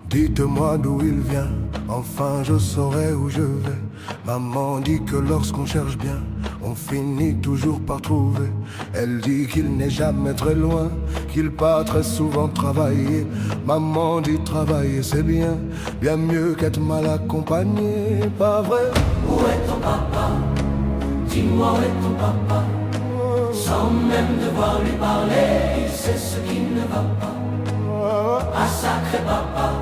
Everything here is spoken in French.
Dites-moi d'où il vient, enfin je saurai où je vais. Maman dit que lorsqu'on cherche bien, on finit toujours par trouver. Elle dit qu'il n'est jamais très loin, qu'il part très souvent travailler. Maman dit travailler c'est bien, bien mieux qu'être mal accompagné, pas vrai? Où est ton papa? Dis-moi où est ton papa? Sans même devoir lui parler, il sait ce qui ne va pas. Ah sacré papa,